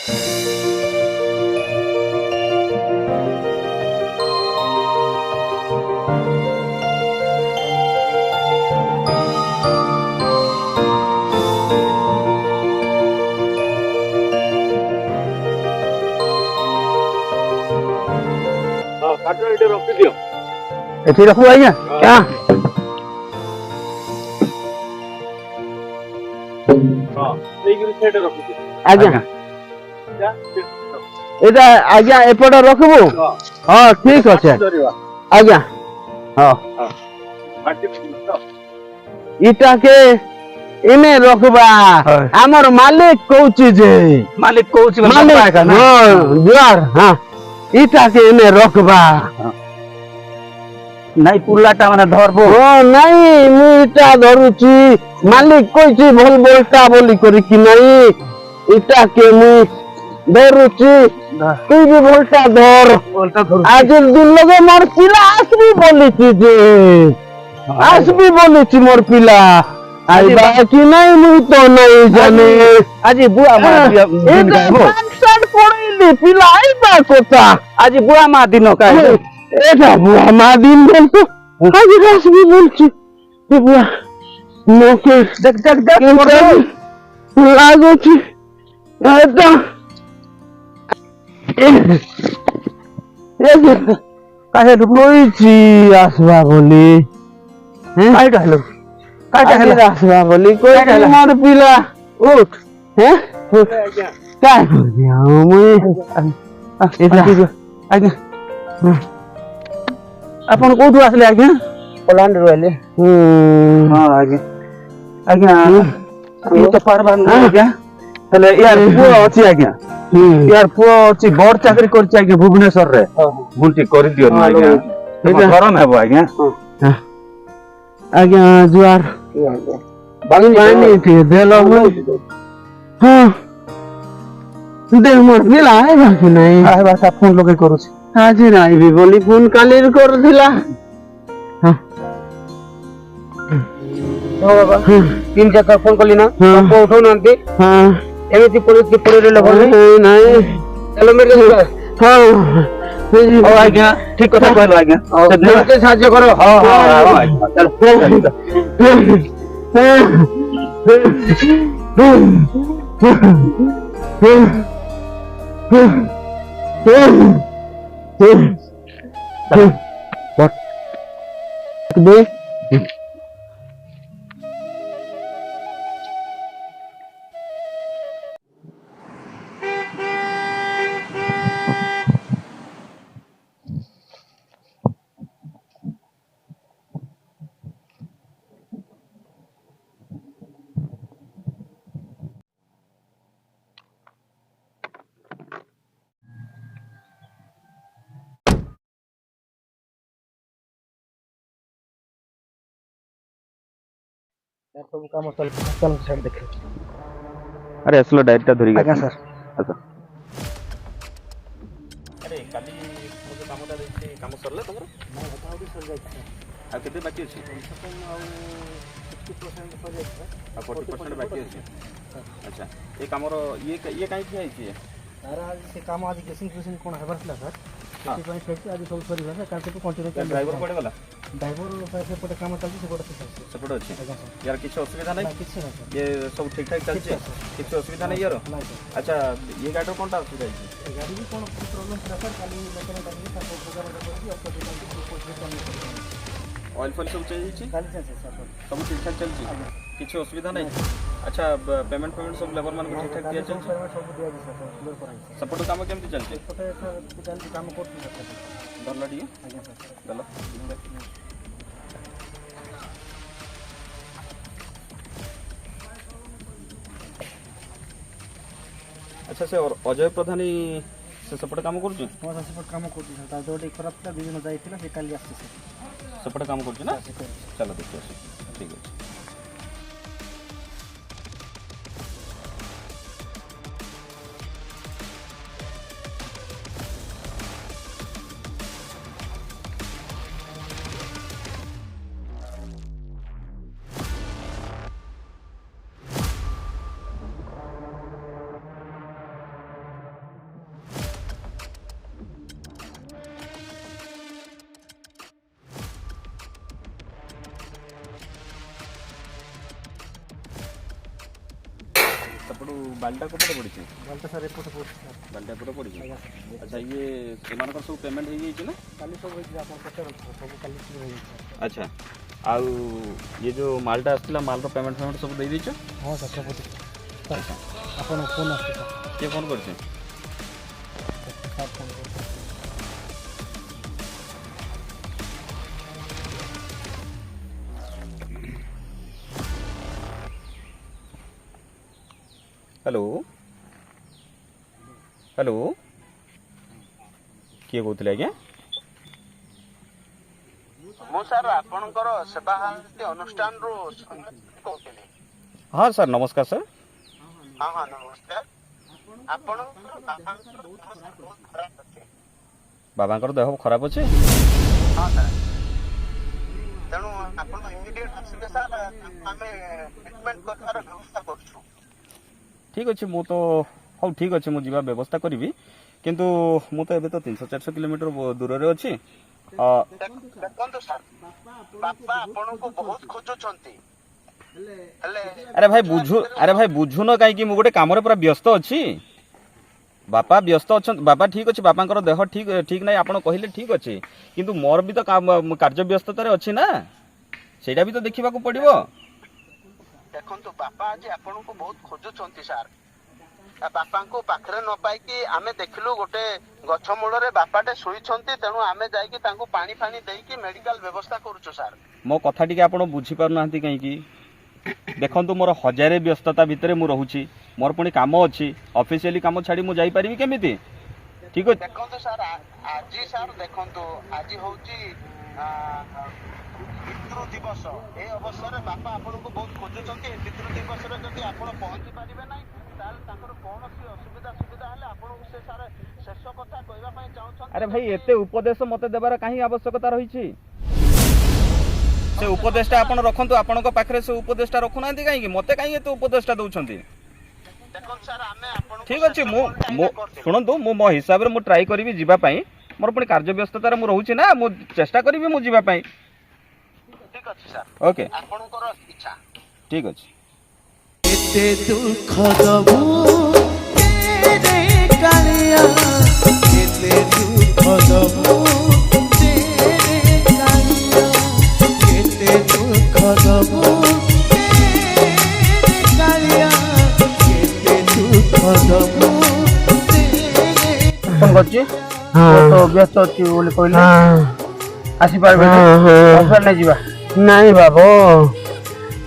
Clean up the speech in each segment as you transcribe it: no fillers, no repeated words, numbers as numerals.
ଏଠି ରଖୁ ଆଜ୍ଞା। ଆଜ୍ଞା ଏଇଟା ଆଜ୍ଞା ଏପଟେ ରଖିବୁ। ହଁ ଠିକ ଅଛି ଆଜ୍ଞା। ହଁ ଇଟାକେ ଏନେ ରଖବା। ଆମର ମାଲିକ କହୁଛି ଯେ ମାଲିକ କହୁଛି ଜୁଆର ହଁ ଇଟାକେ ଏନେ ରଖବା। ନାଇଁ ପୁଲାଟା ମାନେ ଧରବো। ହଁ ନାଇଁ ମୁଁ ଇଟା ଧରୁଛି ମାଲିକ କହିଛି ଭଲ ବୋଲଟା ବୋଲି କରିକି ନାଇଁ ଇଟାକେ ମୁଁ ଧରୁଛି তুই ବି ভোলটা ধর আজের দিন লগে মোর পিলা আসবি বলিছি যে আসবি বলিছি মোর পিলা আইবা কি নাই মুই তো নাই জানি আজি বুয়া মা পড়াইলি পিলা আইবা কথা আজি বুয়া মা দিন কাই এটা বুয়া মা দিন বলতো আজ আসবি বলছি বুয়া মুখে দেখ দেখ দেখ লাগুছি এটা কাছে কইছি আসবা বলি কাইটা হলো আসবা বলি কইছি মোর পিলা উঠ হ্যাঁ কাই করবি মুই আজ্ঞা ଆପଣ କୋଉଠୁ ଆସିଲେ ଆଜ୍ଞା? ପଲାଣ୍ଡରୁ ଆଇଲେ। ହଁ ଆଜ୍ଞା ଆଜ୍ଞା ମୁଁ ତ ପାରବାର ନାହିଁ ଆଜ୍ଞା। ହେଲେ ୟାର ପୁଅ ଅଛି ଆଜ୍ଞା। ୟାର ପୁଅ ଅଛି ବଡ ଚାକିରି କରିଛି ଆଜ୍ଞା ଭୁବନେଶ୍ୱରରେ। ଗୁଣ୍ଟି କରିଦିଅ ଆଜ୍ଞା ଗରମ ହେବ ଆଜ୍ଞା। ଆଜ୍ଞା ଜୁଆର ପାଣି ଟିକେ ଦେଲ ହଁ ଦେ ମୋର ପିଲା ଆଇବା କି ନାଇଁ ଆଇବା ତା ଫୋନ ଲଗେଇ କରୁଛି। ଆଜି ନାଇବି ବୋଲି ଫୋନ କାଲି କରୁଥିଲା। ବାବା ତିନି ଚାରିଥର ଫୋନ କଲି ନା ପୁଅ ଉଠଉନାହାନ୍ତି। ଏମିତି ପରିସ୍ଥିତି ପଡିଲେ ଭଲ ନାଇଁ ଚାଲ ମେଡିକାଲ ହଁ ହଉ ଆଜ୍ଞା ଠିକ କଥା କହିଲ ଆଜ୍ଞା ସାହାଯ୍ୟ କର। ସବୁ କାମ ଚାଲନ୍ତୁ ସାର୍ ଦେଖେ। ଆରେ ଆସିଲ ଡାଇରେକ୍ଟ ଧରିକି ଆଜ୍ଞା ସାର୍। ଆସ। ଆରେ କାଲି ମୁଁ ଯେଉଁ କାମଟା ଦେଇଛି କାମ ସରିଲା ତମର? ନାଇଁ କଥା ଆଉ ସରିଯାଇଛି ଆଉ କେତେ ବାକି ଅଛି? ଆଉ 60% ସରିଯାଇଛି ଆଉ 40% ବାକି ଅଛି। ଆଚ୍ଛା ଏ କାମର ଇଏ କାହିଁ ଠିଆ ହେଇଛି? ସାର୍ ଆଜି ସେ କାମ ଆଜି ଗେସିଂ ଫେସିଂ କ'ଣ ହେବାର ଥିଲା ସାର୍ ସେଥିପାଇଁ ସେଇଠି ଆଜି ସବୁ ସରିଲା ସାର୍ କାଲି ସେଠୁ କଣ୍ଟିନ୍ୟୁ ଡ୍ରାଇଭର କୁଆଡ଼େ ଗଲା? ଡ୍ରାଇଭର ସେପଟେ କାମ ଚାଲିଛି ସେପଟେ ସେପଟେ ଅଛି। ଆଜ୍ଞା ସାର୍ ୟାର କିଛି ଅସୁବିଧା ନାହିଁ? କିଛି ନାହିଁ ସାର୍ ଇଏ ସବୁ ଠିକ୍ ଠାକ୍ ଚାଲିଛି? କିଛି ଅସୁବିଧା ନାହିଁ ୟାର? ନାଇଁ ସାର୍। ଆଚ୍ଛା ଇଏ ଗାଡ଼ିର କ'ଣଟା ଅସୁବିଧା ହେଇଛି? ଏ ଗାଡ଼ି ବି କ'ଣ ପ୍ରୋବ୍ଲେମ୍ ଥିଲା ସାର୍ କାଲି ମେକାନିକ୍ ଆସିକି ତାକୁ ବୁଝାବୁଝା କରିକି ଅଏଲ୍ ଫଏଲ୍ ସବୁ ଚେଞ୍ଜ ହେଇଛି? କାଲି ଚାଲିଛି ସାର୍ ସବୁ ଠିକ୍ ଠାକ୍ ଚାଲିଛି? କିଛି ଅସୁବିଧା ନାହିଁ? ଆଚ୍ଛା ପେମେଣ୍ଟ ସବୁ ଲେବରମାନଙ୍କୁ ଠିକ୍ ଠାକ୍ ଦିଆଯାଉଛି? ସବୁ ଦିଆଯାଇଛି ସାର୍ କ୍ଲିୟର୍ କରାଯାଇଛି। ସେପଟେ କାମ କେମିତି ଚାଲିଛି? ଏପଟେ ସାର୍ ଚାଲିଛି କାମ କରୁଛି ସାର୍। ଧରିଲ ଟିକେ ଆଜ୍ଞା ସାର୍ ଦେଲ। ଆଚ୍ଛା ସେ ଅଜୟ ପ୍ରଧାନୀ ସେ ସେପଟେ କାମ କରୁଛି? ହଁ ସାର୍ ସେପଟେ କାମ କରୁଛି ସାର୍ ତାର ଦେହ ଟିକେ ଖରାପ ଥିଲା 2 ଦିନ ଯାଇଥିଲା ସେ କାଲି ଆସିଛି ସାର୍। ସେପଟେ କାମ କରୁଛି ନା? ଚାଲ ଦେଖି ଆସ ଠିକ୍ ଅଛି। बालटा कोपटे पड़ी बालटा सर एपटे पड़ी बालटा एपटे पड़ी अच्छा ये सेमानकर सब पेमेंट हो गई ना काली सब होई आपन पचार सब काली हो गई अच्छा आ ये जो मालटा आस्तिला माल रो पेमेंट सब दे दीचो हां सर सब अच्छा आपन फोन आस्तिला के फोन करछे हेलो हेलो किए कहते आज्ञा मु सर आपनकर सेवा हालती अनुष्ठान रो कहते हाँ सर नमस्कार सर हाँ हाँ नमस्कार आपण बाबांकर देह खराब अच्छे हाँ सर तेणु आपण इमिडिएट आसिबे सर आमे ट्रीटमेंट करबार व्यवस्था करछु ठीक अच्छे मु तो हाँ ठीक अच्छे मुझे व्यवस्था करी किंतु मु तो एबे तो 300-400 किलोमीटर दूर रे अच्छी देखो सर बापा आपण को बहुत खोजुछंती अरे भाई बुझु न कहीं मु गोटे काम रे पूरा व्यस्त अच्छी बापा व्यस्त अच्छा बापा ठीक अच्छे बापा देह ठीक ठीक ना आप कहले ठीक अच्छे किंतु मोर भी तो कार्य व्यस्ततार अच्छी ना सेटा भी तो देखा पड़ो देखो बापा आज आपण को बहुत खोजुछंती सर बापा को पाखरे न पाइकी आमे देखलु गोटे गछ मूଳରେ बापाटे ଶୋଇଛନ୍ତି ତେଣୁ ଆମେ ଯାଇକି ତାଙ୍କୁ ପାଣି ଫାଣି ଦେଇକି ମେଡିକାଲ ବ୍ୟବସ୍ଥା କରୁଛୁ ସାର୍ मो कथा टिके आपण बुझी पार नांती कहीं देखंतु मोर हजारे व्यस्तता भितर मु रहूची मोर पुणी काम अच्छी ऑफिशियली काम छाड़ी मु जाई परिबी केमिति ठीक है देखंतु सर आज सर देखंतु आज होची पितृ दिवस ए अवसर बापा आपण को बहुत खोजुଛନ୍ତି ए पितृ दिवस रे जदी आपण पहुंची परिबे नै ताल ताकर कोनोसी असुविधा सुविधा हले आपण को से सारे शेष कथा कहबा पई चाहछन अरे भाई एते उपदेश मते देबार काहे आवश्यकता रहिछि से उपदेशटा आपण रखंतु आपण को पाखरे से उपदेशटा रखु नांती काहे मते काहे एते उपदेशटा दउछंती देखो सर आमे आपण ठीक अछि मो सुनंतु मो हिसाब रे मु ट्राई करबी जीवा पई मोर पुणी कार्य व्यस्तता रे मु रहूछि ना मु चेष्टा करबी मु जीवा पई ठीक अछि सर ओके आपणकर इच्छा ठीक अछि एते दुख दबु तेरे कालिया एते दुख दबु तेरे कालिया एते दुख दबु तेरे कालिया एते दुख दबु तेरे फोन करछि तो व्यस्त अछि बोले कहले आसी पारबे ऑफर नै जीवा नहीं बाबू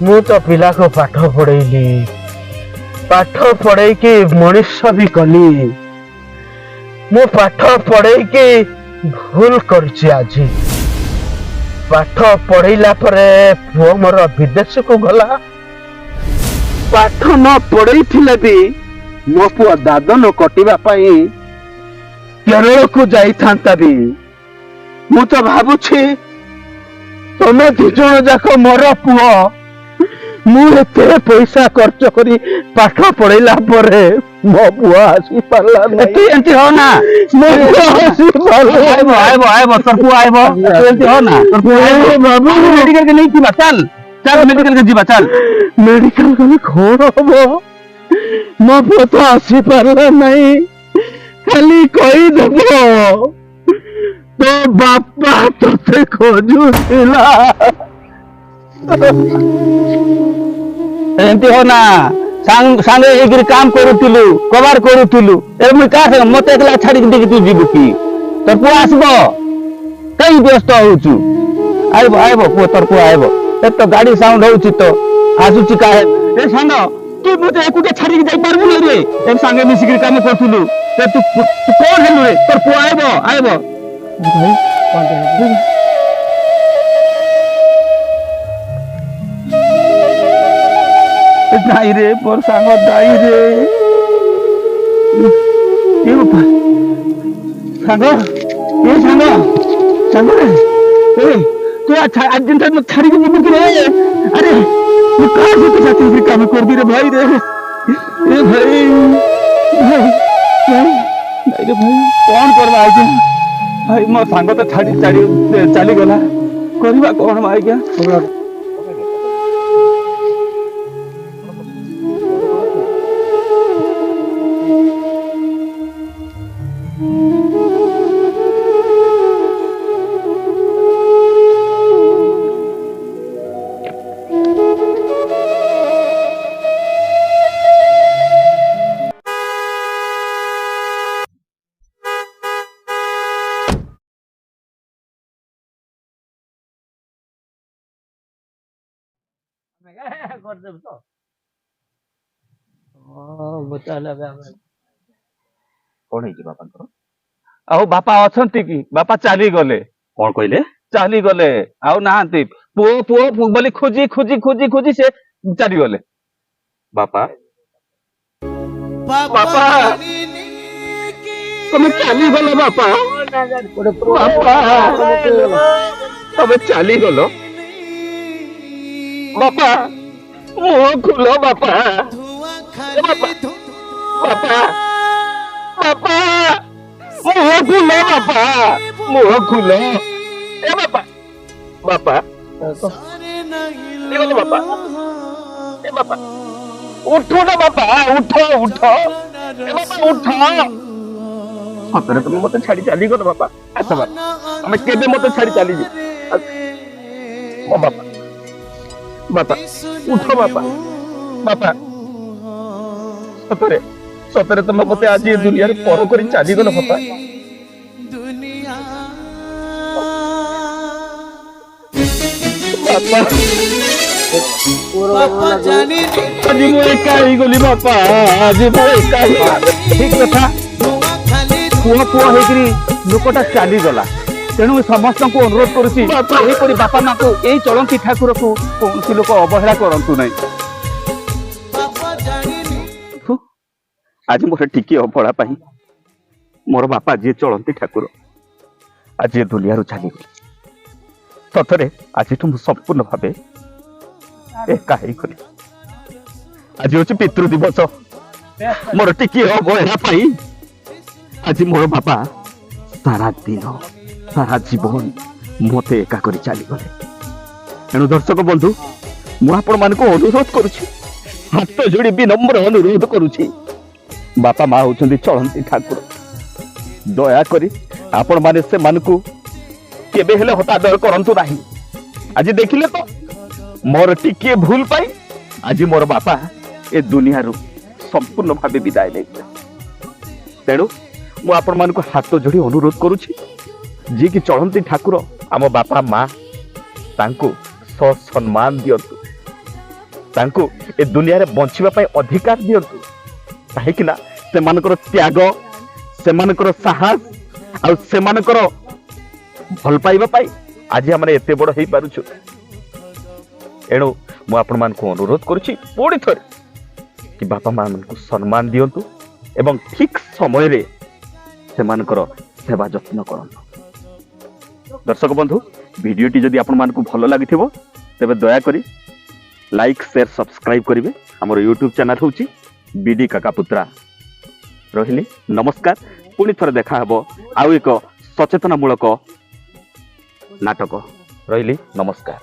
मु तो पिला को पाठ पढ़ेली पाठ पढ़े की मनुष्य भी कली मु पाठ पढ़े की भूल करछि आज पाठ पढ़ेला परे पुओ मोर विदेश को गला पाठ न पढ़े थिले भी मो पुओ दादन कटिबा पई केरल को जाई थांता भी मु तो भाबुछि तमे दी जण जाक मोर पुओ मु एते पैसा खर्च करी पाठ पढ़ेला परे मो पुओ आसी पारला नै एंती हो ना मो पुओ आसी पारला आइबो तोर पुओ आइबो एंती हो ना तोर पुओ आइबो बाबू मेडिकल के नहीं जीवा चल चल मेडिकल के जीवा चल मेडिकल के खोर होबो मो पुओ तो आसी पारला नै खाली कहि देबो तो बापा तोते खोजुथिला एंती हो ना सांग सांगे एगिर काम करूथिलु कबार करूथिलु ए मुई का से मते एकला छाडी के तू जीबु की तोर पुआ आसबो कई व्यस्त होउछु आइबो आइबो पुआ तोर पुआ आइबो ए तो गाड़ी साउंड होउछि तो आसुछि काहे ए सांग तू मते एकुटे छाडी के जाई पारबु नै रे एक संगे मिसिक काम करथुलु ते तू कोन हेलु रे तोर पुआ आइबो आइबो भाई कौन दाई रे मोर सांग दाई रे ए बापा सांग ए सांग सांग रे ए तू आज दिन तक मत छाड़ी के जीवन रे अरे तू कहां से पैसा तीसरी काम कर दी रे भाई रे ए भाई नहीं रे भाई कौन करबा आज भाई मो सांग तो छाड़ी चली गला करबा कौन भाई क्या କଣ ହେଇଛି ବାପାଙ୍କର? ଆଉ ବାପା ଅଛନ୍ତି କି? ବାପା ଚାଲିଗଲେ। କଣ କହିଲେ? ଚାଲିଗଲେ, ଆଉ ନାହାନ୍ତି। ପୁଅ ପୁଅ ବୋଲି ଖୋଜି ଖୋଜି ଖୋଜି ଖୋଜି ସେ ଚାଲିଗଲେ। ବାପା ବାପା ତମେ ଚାଲିଗଲ ବାପା। ବାପା ତମେ ଚାଲିଗଲ ବାପା। ମୁହଁ ଖୋଲ ବାପା। ବାପା ବାପା ବାପା ମୁହଁ ଖୋଲ ବାପା। ମୁହଁ ଖୋଲ ଏ ବାପା। ବାପା ଚାଲିଗଲ ବାପା। ଏ ବାପା ଉଠ ନା ବାପା। ଉଠ ଉଠ ଏ ବାପା ଉଠ। ସତରେ ତମେ ମତେ ଛାଡି ଚାଲିଗଲ ବାପା। ଆସ ବାପା ତମେ କେବେ ମତେ ଛାଡି ଚାଲିଯିବ। ମୋ ବାପା ବାପା ଉଠ ବାପା। ବାପା ସତରେ ସତରେ ତମେ ମତେ ଆଜି ଏ ଦୁନିଆରେ ପର କରି ଚାଲିଗଲ ବାପା। ଦୁନିଆ ବାପା ବାପା ଜାଣିନି ଆଜି ମୁଁ ଏକା ହେଇଗଲି ବାପା। ଆଜି ମୁଁ ଏକା ହେଇଗଲି। ଠିକ କଥା। ଧୂଆଁ ଖାଲି ପୁଅ ପୁଅ ହେଇକିରି ଲୋକଟା ଚାଲିଗଲା। ତେଣୁ ସମସ୍ତଙ୍କୁ ଅନୁରୋଧ କରୁଛି, ଏହିପରି ବାପା ମାଙ୍କୁ, ଏଇ ଚଳନ୍ତି ଠାକୁରକୁ କୌଣସି ଲୋକ ଅବହେଳା କରନ୍ତୁ ନାହିଁ। ବାପା ଜାଣିନି ଆଜି ମୋର ଟିକିଏ ଅବହେଳା ପାଇଁ ମୋର ବାପା ଯିଏ ଚଳନ୍ତି ଠାକୁର ଆଜି ଏ ଦୁନିଆରୁ ଚାଲିଗଲେ। ସତରେ ଆଜିଠୁ ମୁଁ ସମ୍ପୂର୍ଣ୍ଣ ଭାବେ ଏକା ହେଇଗଲି। ଆଜି ହଉଛି ପିତୃ ଦିବସ। ମୋର ଟିକିଏ ଅବହେଳା ପାଇଁ ଆଜି ମୋର ବାପା ସାରା ଦିନ ସାରା ଜୀବନ ମତେ ଏକା କରି ଚାଲିଗଲେ। ତେଣୁ ଦର୍ଶକ ବନ୍ଧୁ, ମୁଁ ଆପଣମାନଙ୍କୁ ଅନୁରୋଧ କରୁଛି, ହାତ ଯୋଡ଼ି ବିନମ୍ର ଅନୁରୋଧ କରୁଛି, ବାପା ମା ହଉଛନ୍ତି ଚଳନ୍ତି ଠାକୁର। ଦୟାକରି ଆପଣମାନେ ସେମାନଙ୍କୁ କେବେ ହେଲେ ହତାଦର କରନ୍ତୁ ନାହିଁ। ଆଜି ଦେଖିଲେ ତ ମୋର ଟିକିଏ ଭୁଲ ପାଇଁ ଆଜି ମୋର ବାପା ଏ ଦୁନିଆରୁ ସମ୍ପୂର୍ଣ୍ଣ ଭାବେ ବିଦାୟ ନେଇଥିଲେ। ତେଣୁ ମୁଁ ଆପଣମାନଙ୍କୁ ହାତ ଯୋଡ଼ି ଅନୁରୋଧ କରୁଛି, ଯିଏକି ଚଳନ୍ତି ଠାକୁର ଆମ ବାପା ମା, ତାଙ୍କୁ ସମ୍ମାନ ଦିଅନ୍ତୁ। ତାଙ୍କୁ ଏ ଦୁନିଆରେ ବଞ୍ଚିବା ପାଇଁ ଅଧିକାର ଦିଅନ୍ତୁ। କାହିଁକି ନା ସେମାନଙ୍କର ତ୍ୟାଗ, ସେମାନଙ୍କର ସାହସ ଆଉ ସେମାନଙ୍କର ଭଲ ପାଇବା ପାଇଁ ଆଜି ଆମେ ଏତେ ବଡ଼ ହେଇପାରୁଛୁ। ଏଣୁ ମୁଁ ଆପଣମାନଙ୍କୁ ଅନୁରୋଧ କରୁଛି ପୁଣି ଥରେ କି ବାପା ମାମାନଙ୍କୁ ସମ୍ମାନ ଦିଅନ୍ତୁ ଏବଂ ଠିକ ସମୟରେ ସେମାନଙ୍କର ସେବା ଯତ୍ନ କରନ୍ତୁ। ଦର୍ଶକ ବନ୍ଧୁ, ଭିଡ଼ିଓଟି ଯଦି ଆପଣମାନଙ୍କୁ ଭଲ ଲାଗିଥିବ ତେବେ ଦୟାକରି ଲାଇକ୍ ସେୟାର ସବସ୍କ୍ରାଇବ୍ କରିବେ। ଆମର ୟୁଟ୍ୟୁବ୍ ଚ୍ୟାନେଲ୍ ହେଉଛି ବିଡି କାକା ପୁତ୍ରା। ରହିଲି, ନମସ୍କାର। ପୁଣି ଥରେ ଦେଖା ହେବ ଆଉ ଏକ ସଚେତନମୂଳକ ନାଟକ। ରହିଲି, ନମସ୍କାର।